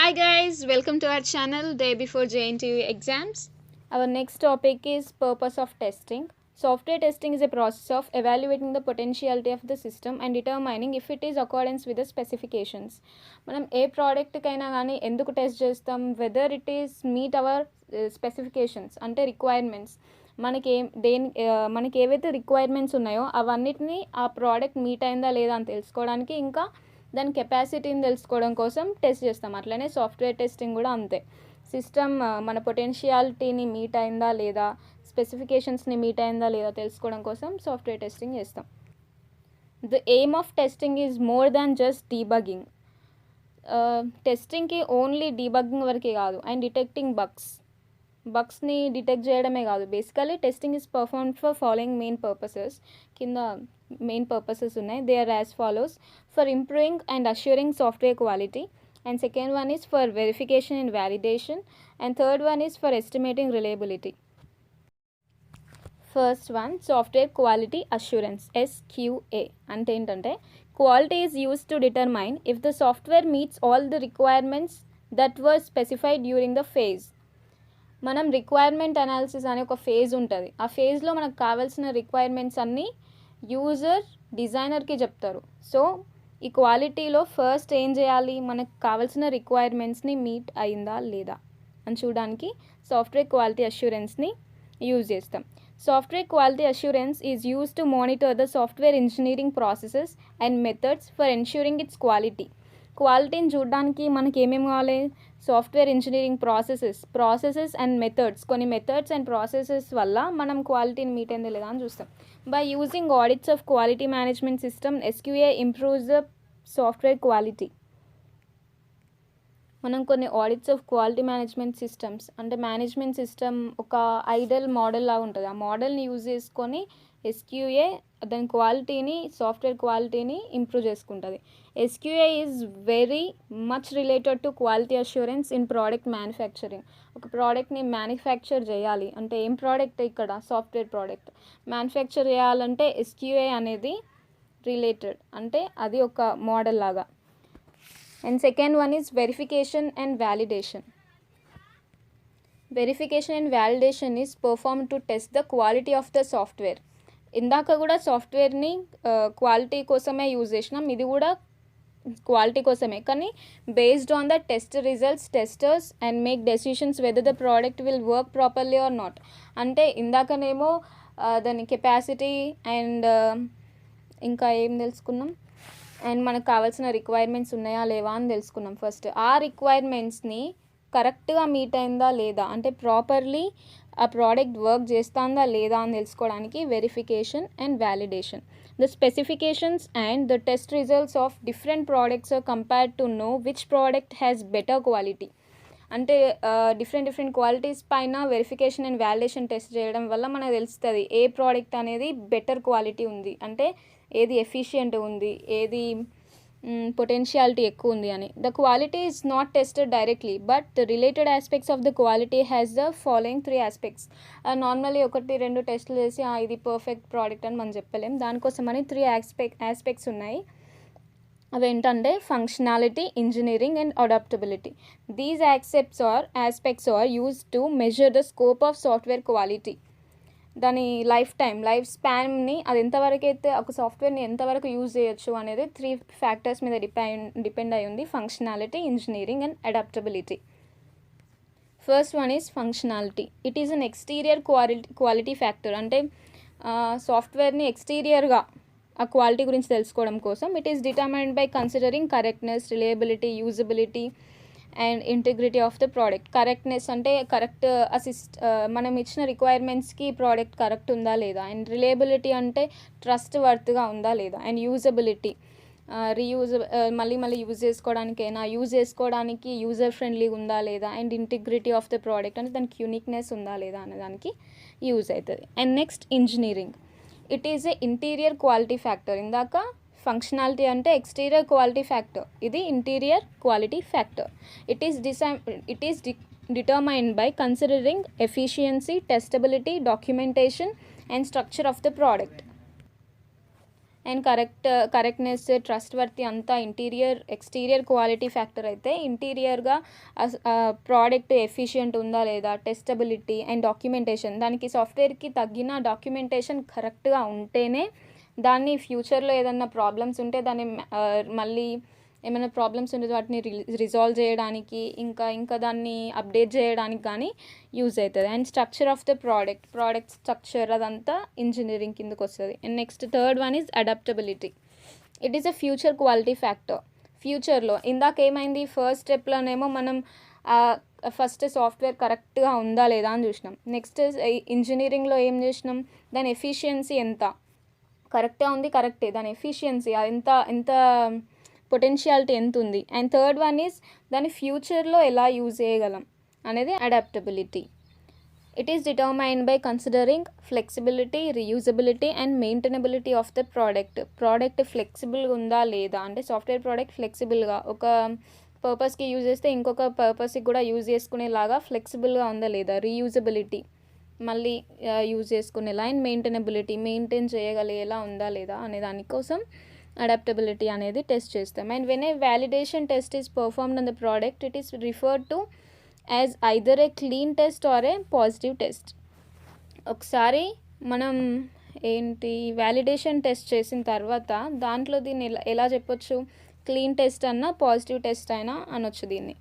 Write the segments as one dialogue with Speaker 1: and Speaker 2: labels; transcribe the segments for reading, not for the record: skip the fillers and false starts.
Speaker 1: Hi guys, welcome to our channel day before JNTU exams.
Speaker 2: Our next topic is purpose of testing. Software testing is a process of evaluating the potentiality of the system and determining if it is accordance with the specifications. మనం ఏ ప్రోడక్ట్కైనా కానీ ఎందుకు test చేస్తాం, whether it is meet our specifications అంటే requirements. మనకి ఏవైతే requirements ఉన్నాయో అవన్నిటిని ఆ ప్రోడక్ట్ మీట్ అయిందా లేదా అని తెలుసుకోవడానికి, ఇంకా దాని కెపాసిటీని తెలుసుకోవడం కోసం టెస్ట్ చేస్తాం. అట్లనే సాఫ్ట్వేర్ టెస్టింగ్ కూడా అంతే. సిస్టమ్ మన పొటెన్షియాలిటీని మీట్ అయిందా లేదా, స్పెసిఫికేషన్స్ని మీట్ అయిందా లేదా తెలుసుకోవడం కోసం సాఫ్ట్వేర్ టెస్టింగ్ చేస్తాం. The aim of testing is more than just debugging. టెస్టింగ్కి ఓన్లీ డీబగ్గింగ్ వరకే కాదు, అండ్ డిటెక్టింగ్ బగ్స్ని డిటెక్ట్ చేయడమే కాదు. Basically testing is performed for following main purposes. కింద మెయిన్ పర్పసెస్ ఉన్నాయి. They are as follows: for improving and assuring software quality, and second one is for verification and validation, and third one is for estimating reliability. First one, software quality assurance, SQA. అంటే ఏంటంటే, quality is used to determine if the software meets all the requirements that were specified during the phase. మనం requirement analysis అనే ఒక phase ఉంటుంది. ఆ ఫేజ్లో మనకు కావాల్సిన రిక్వైర్మెంట్స్ అన్నీ యూజర్ డిజైనర్కి చెప్తారు. సో ఈ క్వాలిటీలో ఫస్ట్ ఏం చేయాలి, మనకు కావాల్సిన రిక్వైర్మెంట్స్ని మీట్ అయిందా లేదా అని చూడడానికి సాఫ్ట్వేర్ క్వాలిటీ అష్యూరెన్స్ని యూజ్ చేస్తాం. Software quality assurance is use to monitor the software engineering processes and methods for ensuring it's quality. క్వాలిటీని చూడడానికి మనకి ఏమేమి కావాలి? Software engineering processes and methods. కొన్ని మెథడ్స్ అండ్ ప్రాసెసెస్ వల్ల మనం క్వాలిటీని మీట్ అయిందా లేదా అని చూస్తాం. By using audits of quality management system, SQA improves the software quality. మనం కొన్ని audits of quality management systems అంటే మేనేజ్మెంట్ సిస్టమ్ ఒక ఐడల్ మోడల్ లాగా ఉంటుంది. ఆ మోడల్ని యూజ్ చేసుకొని SQA దాని క్వాలిటీని, సాఫ్ట్వేర్ క్వాలిటీని ఇంప్రూవ్ చేసుకుంటుంది. SQA is very much related to quality assurance in product manufacturing. ఒక ప్రోడక్ట్ని మ్యానుఫ్యాక్చర్ చేయాలి అంటే, ఏం ప్రోడక్ట్ ఇక్కడ? సాఫ్ట్వేర్ ప్రోడక్ట్ మ్యానుఫ్యాక్చర్ చేయాలంటే SQA అనేది రిలేటెడ్, అంటే అది ఒక మోడల్ లాగా. And second one is verification and validation. Verification and validation is perform to test the quality of the software. ఇందాక కూడా సాఫ్ట్వేర్ని క్వాలిటీ కోసమే యూజ్ చేసినాం, ఇది కూడా క్వాలిటీ కోసమే, కానీ based on the test results testers and make decisions whether the product will work properly are not. అంటే ఇందాకనేమో దాని కెపాసిటీ అండ్ ఇంకా ఏం తెలుసుకున్నాం, అండ్ మనకు కావాల్సిన రిక్వైర్మెంట్స్ ఉన్నాయా లేవా అని తెలుసుకున్నాం. ఫస్ట్ ఆ రిక్వైర్మెంట్స్ని కరెక్ట్గా మీట్ అయిందా లేదా, అంటే ప్రాపర్లీ ఆ ప్రోడక్ట్ వర్క్ చేస్తుందా లేదా అని తెలుసుకోవడానికి verification and validation. The specifications and the test results of different products are compared to know which product has better quality. అంటే డిఫరెంట్ క్వాలిటీస్ పైన వెరిఫికేషన్ అండ్ వ్యాలిడేషన్ టెస్ట్ చేయడం వల్ల మనకు తెలుస్తుంది ఏ ప్రోడక్ట్ అనేది బెటర్ క్వాలిటీ ఉంది, అంటే ఏది ఎఫిషియెంట్ ఉంది, ఏది పొటెన్షియాలిటీ ఎక్కువ ఉంది అని. The quality is not tested directly, but the related aspects of the quality has the following 3 aspects. Normally 1-2 టెస్టులు చేసి ఇది పర్ఫెక్ట్ ప్రోడక్ట్ అని మనం చెప్పలేం. దానికోసమని 3 ఆస్పెక్ట్స్ ఉన్నాయి. అవి ఏంటంటే functionality, engineering and adaptability. These aspects are used to measure the scope of software quality. దాని లైఫ్ స్పాన్ని అది ఎంతవరకు అయితే ఒక సాఫ్ట్వేర్ని ఎంతవరకు యూజ్ చేయొచ్చు అనేది 3 ఫ్యాక్టర్స్ మీద డిపెండ్ అయి ఉంది: functionality, engineering and adaptability. First one is functionality. It is an exterior quality factor. అంటే సాఫ్ట్వేర్ని ఎక్స్టీరియర్గా ఆ క్వాలిటీ గురించి తెలుసుకోవడం కోసం it is determined by considering correctness, reliability, usability and integrity of the product. Correctness అంటే మనం ఇచ్చిన రిక్వైర్మెంట్స్కి ప్రోడక్ట్ కరెక్ట్ ఉందా లేదా, అండ్ రిలయబిలిటీ అంటే ట్రస్ట్ వర్త్గా ఉందా లేదా, అండ్ యూజబిలిటీ మళ్ళీ యూజ్ చేసుకోవడానికి యూజర్ ఫ్రెండ్లీగా ఉందా లేదా, and integrity of the product అంటే దానికి యూనిక్నెస్ ఉందా లేదా అనేదానికి యూజ్ అవుతుంది. And next engineering. It is a interior quality factor. ఇందాక ఫంక్షనాలిటీ అంటే ఎక్స్టీరియర్ క్వాలిటీ ఫ్యాక్టర్, ఇది interior quality factor. It is determined by considering efficiency, testability, documentation and structure of the product. And correctness, trust worthy అంతా exterior quality factor అయితే, ఇంటీరియర్గా product efficient ఉందా లేదా, టెస్టబిలిటీ and documentation, దానికి సాఫ్ట్వేర్కి తగ్గిన documentation కరెక్ట్గా ఉంటేనే దాన్ని ఫ్యూచర్లో ఏదన్నా ప్రాబ్లమ్స్ ఉంటే దాన్ని మళ్ళీ ఏమైనా ప్రాబ్లమ్స్ ఉంటే వాటిని రిజాల్వ్ చేయడానికి ఇంకా దాన్ని అప్డేట్ చేయడానికి కానీ యూజ్ అవుతుంది. And structure of the product structure అదంతా ఇంజనీరింగ్ కిందకు వస్తుంది. And next third one is adaptability. It is a future quality factor. ఫ్యూచర్లో ఇందాక ఏమైంది, ఫస్ట్ స్టెప్లోనేమో మనం ఫస్ట్ సాఫ్ట్వేర్ కరెక్ట్గా ఉందా లేదా అని చూసినాం. నెక్స్ట్ ఇంజనీరింగ్లో ఏం చేసినాం, దాని ఎఫిషియన్సీ ఎంత, కరెక్ట్గా ఉంది, కరెక్టే, దాని ఎఫిషియన్సీ ఎంత పొటెన్షియాలిటీ ఎంత ఉంది. అండ్ థర్డ్ వన్ ఈజ్ దాన్ని ఫ్యూచర్లో ఎలా యూజ్ చేయగలం అనేది adaptability. It is determined by considering flexibility, reusability and maintainability of the product ఫ్లెక్సిబుల్గా ఉందా లేదా, అంటే సాఫ్ట్వేర్ ప్రోడక్ట్ ఫ్లెక్సిబుల్గా ఒక పర్పస్కి యూజ్ చేస్తే ఇంకొక పర్పస్కి కూడా యూజ్ చేసుకునేలాగా ఫ్లెక్సిబుల్గా ఉందా లేదా, రీయూజబిలిటీ మళ్ళీ యూజ్ చేసుకునేలా, అండ్ మెయింటైన్ చేయగలిగేలా ఉందా లేదా అనే దానికోసం అడాప్టబిలిటీ అనేది టెస్ట్ చేస్తాం. And when a validation test is performed on the product, it is referred to as either a clean test or a positive test. ఒకసారి మనం వ్యాలిడేషన్ టెస్ట్ చేసిన తర్వాత దాంట్లో దీన్ని ఎలా చెప్పొచ్చు, క్లీన్ టెస్ట్ అన్నా పాజిటివ్ టెస్ట్ అయినా అనొచ్చు దీన్ని.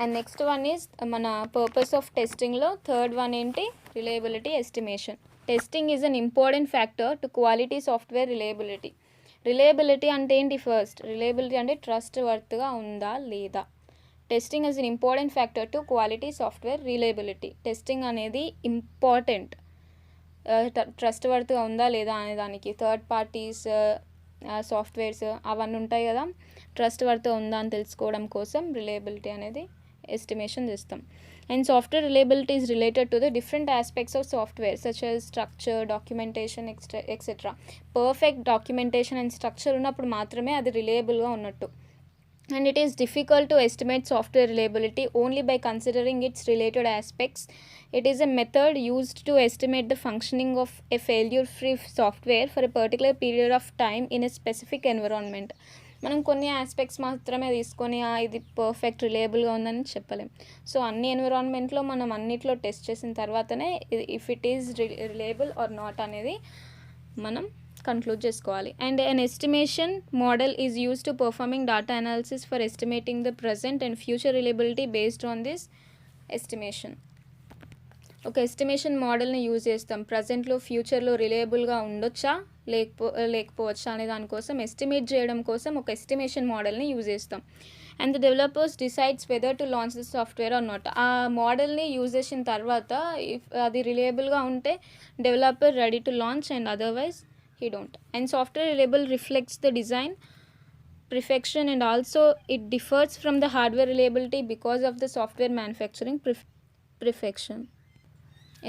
Speaker 2: అండ్ నెక్స్ట్ వన్ ఈజ్ మన పర్పస్ ఆఫ్ టెస్టింగ్లో థర్డ్ వన్ ఏంటి, reliability estimation. Testing is an important factor to quality software reliability. Reliability అంటే ఏంటి, ఫస్ట్ రిలయబిలిటీ అంటే ట్రస్ట్ వర్త్గా ఉందా లేదా. Testing is an important factor to quality software reliability. Testing అనేది important, trust వర్త్గా ఉందా లేదా అనే దానికి. థర్డ్ పార్టీస్ సాఫ్ట్వేర్స్ అవన్నీ ఉంటాయి కదా, ట్రస్ట్ వర్త్ ఉందా అని తెలుసుకోవడం కోసం రిలయబిలిటీ అనేది ఎస్టిమేషన్ చేస్తాం. And software reliability is related to the different aspects of software such as structure, documentation etcetera. Perfect documentation and structure ఉన్నప్పుడు మాత్రమే అది రిలయబుల్గా ఉన్నట్టు. And it is difficult to estimate software reliability only by considering its related aspects. It is a method used to estimate the functioning of a failure-free software for a particular period of time in a specific environment. మనం కొన్ని aspects మాత్రమే తీసుకొని ఇది perfect రిలయబుల్గా ఉందని చెప్పలేం. So అన్ని ఎన్విరాన్మెంట్లో మనం అన్నిట్లో టెస్ట్ చేసిన తర్వాతనే if it is reliable or not అనేది మనం conclude చేసుకోవాలి. And an estimation model is used to performing data analysis for estimating the present and future reliability based on this estimation. ఒక ఎస్టిమేషన్ మోడల్ని యూజ్ చేస్తాం, ప్రజెంట్లో ఫ్యూచర్లో రిలయబుల్గా ఉండొచ్చా లేకపోవచ్చా అనే దానికోసం ఎస్టిమేట్ చేయడం కోసం ఒక ఎస్టిమేషన్ మోడల్ని యూజ్ చేస్తాం. And the developers decides whether to launch the software or not. ఆ మోడల్ని యూజ్ చేసిన తర్వాత ఇఫ్ అది రిలయబుల్గా ఉంటే developer ready to launch, and otherwise he don't. And software reliable reflects the design perfection, and also it differs from the hardware reliability because of the software manufacturing perfection.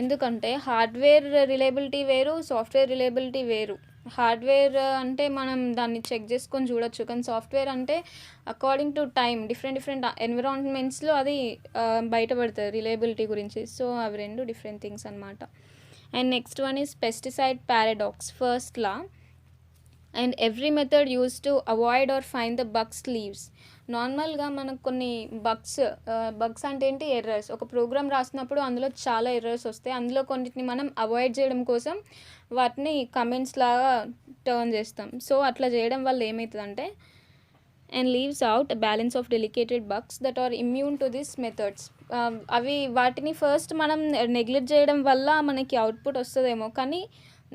Speaker 2: ఎందుకంటే hardware reliability వేరు, software reliability వేరు. Hardware అంటే మనం దాన్ని check చేసుకొని చూడొచ్చు, కానీ software అంటే అకార్డింగ్ టు టైం డిఫరెంట్ ఎన్విరాన్మెంట్స్లో అది బయటపడుతుంది రిలయబిలిటీ గురించి. సో అవి రెండు డిఫరెంట్ థింగ్స్ అన్నమాట. And next one is pesticide paradox. First law, and every method used to avoid or find the bugs leaves. నార్మల్గా మనకు కొన్ని బగ్స్ అంటే ఏంటి, ఎర్రర్స్. ఒక ప్రోగ్రామ్ రాసినప్పుడు అందులో చాలా ఎర్రర్స్ వస్తాయి, అందులో కొన్నిటిని మనం అవాయిడ్ చేయడం కోసం వాటిని కమెంట్స్ లాగా టర్న్ చేస్తాం. సో అట్లా చేయడం వల్ల ఏమవుతుందంటే and leaves out a balance of delicate bugs that are immune to these methods. అవి వాటిని ఫస్ట్ మనం నెగ్లెక్ట్ చేయడం వల్ల మనకి అవుట్పుట్ వస్తుందేమో, కానీ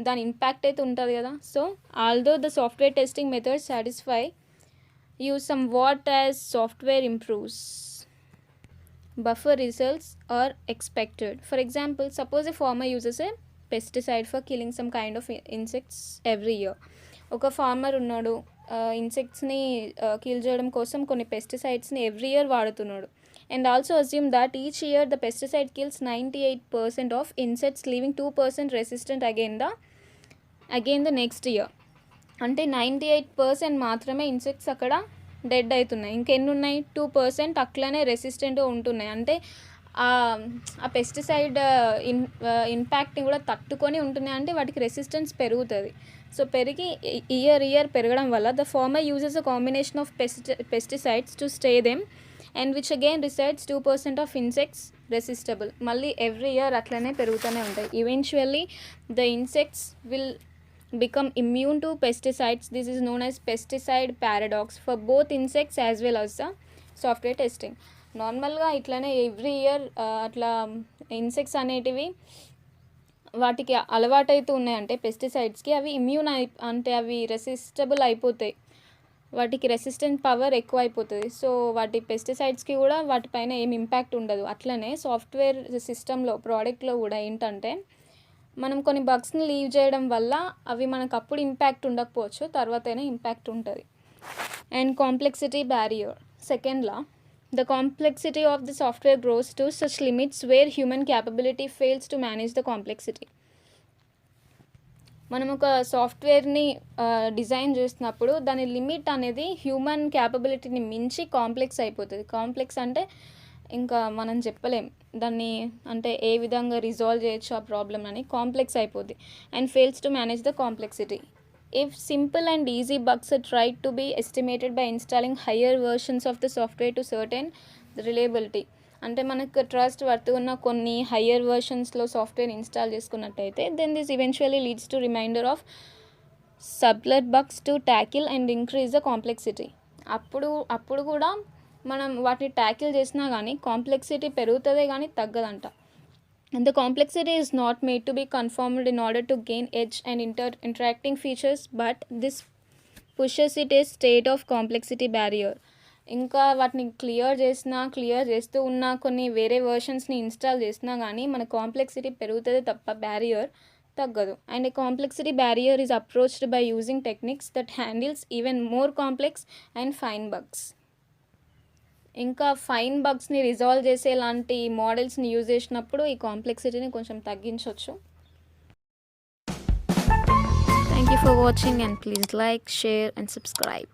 Speaker 2: దాని ఇంపాక్ట్ అయితే ఉంటుంది కదా. So although the software testing methods satisfy you some what as software improves, buffer results are expected. For example, suppose a farmer uses a pesticide for killing some kind of insects every year. ఒక farmer ఉన్నాడు, ఇన్సెక్ట్స్ని kill చేయడం కోసం కొన్ని పెస్టిసైడ్స్ని every year వాడుతున్నాడు. And also assume that each year the pesticide kills 98% of insects, leaving 2% resistant again the next year. అంటే 98% మాత్రమే ఇన్సెక్ట్స్ అక్కడ డెడ్ అవుతున్నాయి, ఇంకెన్ని ఉన్నాయి, 2% అట్లనే రెసిస్టెంట్గా ఉంటున్నాయి. అంటే ఆ పెస్టిసైడ్ ఇంపాక్ట్ని కూడా తట్టుకొని ఉంటున్నాయి, అంటే వాటికి రెసిస్టెన్స్ పెరుగుతుంది. సో పెరిగి ఇయర్ పెరగడం వల్ల the farmer uses a combination of pesticides to stay them and which again resides 2% of insects resistible. మళ్ళీ ఎవ్రీ ఇయర్ అట్లనే పెరుగుతూనే ఉంటాయి. Eventually the insects will become immune to pesticides. This is known as pesticide paradox for both insects as well as the software testing. నార్మల్గా ఇట్లానే every year అట్లా insects అనేటివి వాటికి అలవాటైతూ ఉన్నాయంటే పెస్టిసైడ్స్కి అవి ఇమ్యూన్ అంటే అవి రెసిస్టబుల్ అయిపోతాయి, వాటికి రెసిస్టెంట్ పవర్ ఎక్కువ అయిపోతుంది. సో వాటి పెస్టిసైడ్స్కి కూడా వాటిపైన ఏం ఇంపాక్ట్ ఉండదు. అట్లనే సాఫ్ట్వేర్ సిస్టంలో ప్రోడక్ట్లో కూడా ఏంటంటే మనం కొన్ని బగ్స్ని లీవ్ చేయడం వల్ల అవి మనకు అప్పుడు ఇంపాక్ట్ ఉండకపోవచ్చు, తర్వాతైనా ఇంపాక్ట్ ఉంటుంది. And complexity barrier. Second law, the complexity of the software grows to such limits where human capability fails to manage the complexity. మనం ఒక సాఫ్ట్వేర్ని డిజైన్ చేసినప్పుడు దాని లిమిట్ అనేది హ్యూమన్ క్యాపబిలిటీని మించి కాంప్లెక్స్ అయిపోతుంది. కాంప్లెక్స్ అంటే ఇంకా మనం చెప్పలేం దాన్ని, అంటే ఏ విధంగా రిజాల్వ్ చేయొచ్చు ఆ ప్రాబ్లమ్ అని, కాంప్లెక్స్ అయిపోద్ది. And fails to manage the complexity. If simple and easy bugs are tried to be estimated by installing higher versions of the software to certain reliability. అంటే మనకు ట్రస్ట్ వర్త్ ఉన్న కొన్ని higher వర్షన్స్లో software install చేసుకున్నట్టయితే then this eventually leads to reminder of sublet bugs to tackle and increase the complexity. అప్పుడు కూడా మనం వాటిని ట్యాకిల్ చేసినా కానీ కాంప్లెక్సిటీ పెరుగుతుందే కానీ తగ్గదంట. And the complexity is not made to be confirmed in order to gain edge and interacting features, but this pushes it a state of complexity barrier. ఇంకా వాటిని క్లియర్ చేస్తూ ఉన్న కొన్ని వేరే వర్షన్స్ని ఇన్స్టాల్ చేసినా కానీ మన కాంప్లెక్సిటీ పెరుగుతుంది తప్ప బ్యారియర్ తగ్గదు. And A complexity barrier is approached by using techniques that handles even more complex and fine bugs. ఇంకా ఫైన్ బగ్స్ని రిజాల్వ్ చేసే లాంటి మోడల్స్ని యూజ్ చేసినప్పుడు ఈ కాంప్లెక్సిటీని కొంచెం తగ్గించవచ్చు. Thank you for watching and please like, share and subscribe.